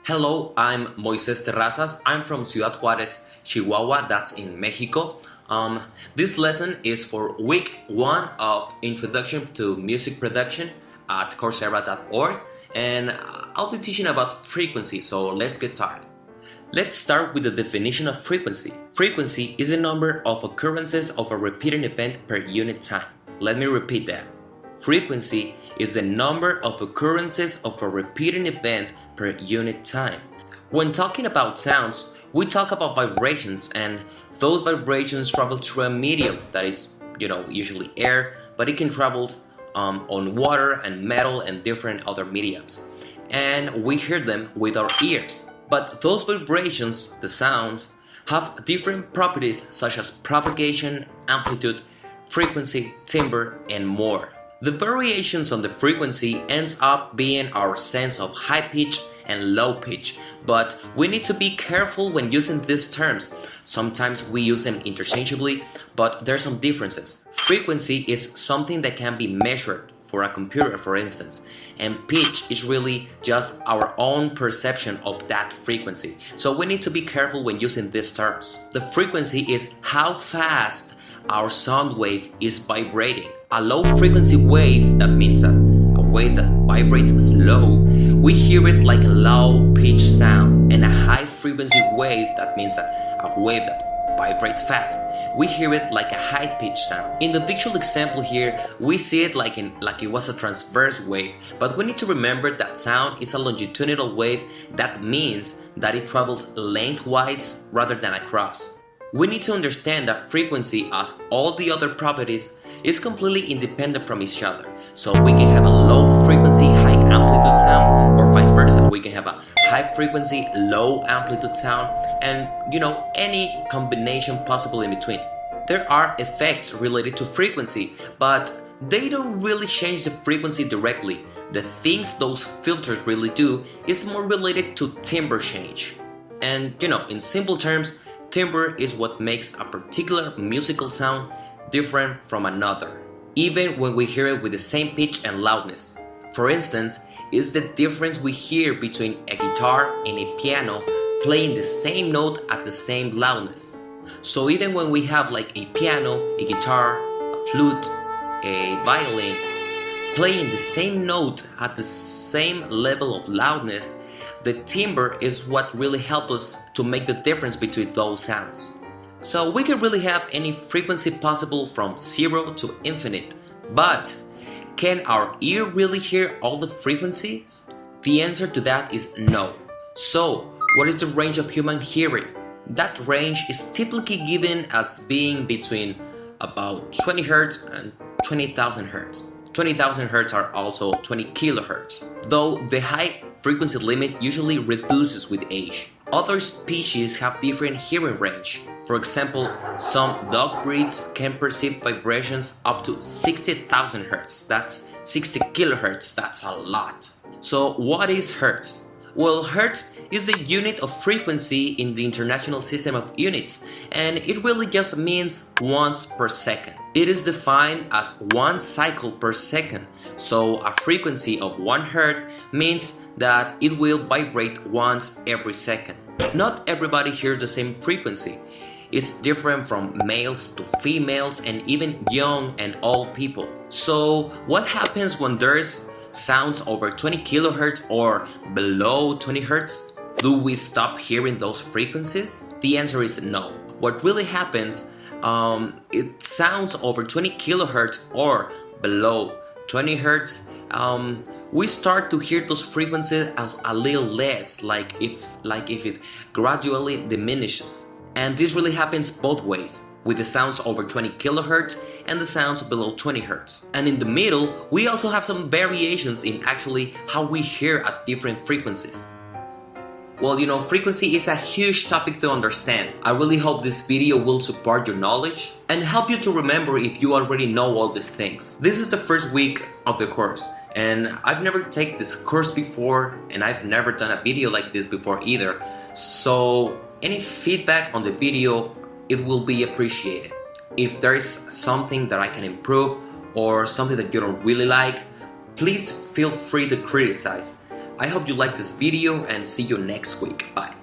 Hello, I'm Moises Terrazas. I'm from Ciudad Juárez, Chihuahua, that's in Mexico. This lesson is for week 1 of Introduction to Music Production at Coursera.org, and I'll be teaching about frequency, so let's get started. Let's start with the definition of frequency. Frequency is the number of occurrences of a repeating event per unit time. Let me repeat that. Frequency is the number of occurrences of a repeating event per unit time. When talking about sounds, we talk about vibrations, and those vibrations travel through a medium that is, usually air, but it can travel on water and metal and different other mediums. And we hear them with our ears. But those vibrations, the sounds, have different properties such as propagation, amplitude, frequency, timbre, and more. The variations on the frequency ends up being our sense of high pitch and low pitch, but we need to be careful when using these terms. Sometimes we use them interchangeably, but there are some differences. Frequency is something that can be measured for a computer, for instance, and pitch is really just our own perception of that frequency. So we need to be careful when using these terms. The frequency is how fast our sound wave is vibrating. A low frequency wave, that means that a wave that vibrates slow, we hear it like a low pitch sound. And a high frequency wave, that means that a wave that vibrates fast, we hear it like a high pitch sound. In the visual example here, we see it like it was a transverse wave, but we need to remember that sound is a longitudinal wave. That means that it travels lengthwise rather than across. We need to understand that frequency, as all the other properties, is completely independent from each other. So we can have a low frequency, high amplitude sound, or vice versa. We can have a high frequency, low amplitude sound, and any combination possible in between. There are effects related to frequency, but they don't really change the frequency directly. The things those filters really do is more related to timbre change. And in simple terms, timbre is what makes a particular musical sound different from another, even when we hear it with the same pitch and loudness. For instance, it's the difference we hear between a guitar and a piano playing the same note at the same loudness. So even when we have like a piano, a guitar, a flute, a violin playing the same note at the same level of loudness, the timbre is what really helps us to make the difference between those sounds. So we can really have any frequency possible from 0 to infinite, but can our ear really hear all the frequencies? The answer to that is no. So what is the range of human hearing? That range is typically given as being between about 20 Hz and 20,000 Hz. 20,000 Hz are also 20 kilohertz, though the high frequency limit usually reduces with age. Other species have different hearing range. For example, some dog breeds can perceive vibrations up to 60,000 Hz. That's 60 kilohertz, that's a lot. So what is Hertz? Well, Hertz is the unit of frequency in the International System of Units, and it really just means once per second. It is defined as 1 cycle per second, so a frequency of 1 Hz means that it will vibrate once every second. Not everybody hears the same frequency. It's different from males to females and even young and old people. So what happens when there's sounds over 20 kilohertz or below 20 hertz? Do we stop hearing those frequencies? The answer is no. What really happens, it sounds over 20 kilohertz or below 20 hertz, we start to hear those frequencies as a little less, like if it gradually diminishes. And this really happens both ways, with the sounds over 20 kilohertz and the sounds below 20 hertz. And in the middle, we also have some variations in actually how we hear at different frequencies. Well, frequency is a huge topic to understand. I really hope this video will support your knowledge and help you to remember if you already know all these things. This is the first week of the course, and I've never taken this course before, and I've never done a video like this before either. So any feedback on the video, it will be appreciated. If there is something that I can improve or something that you don't really like, please feel free to criticize. I hope you like this video and see you next week. Bye.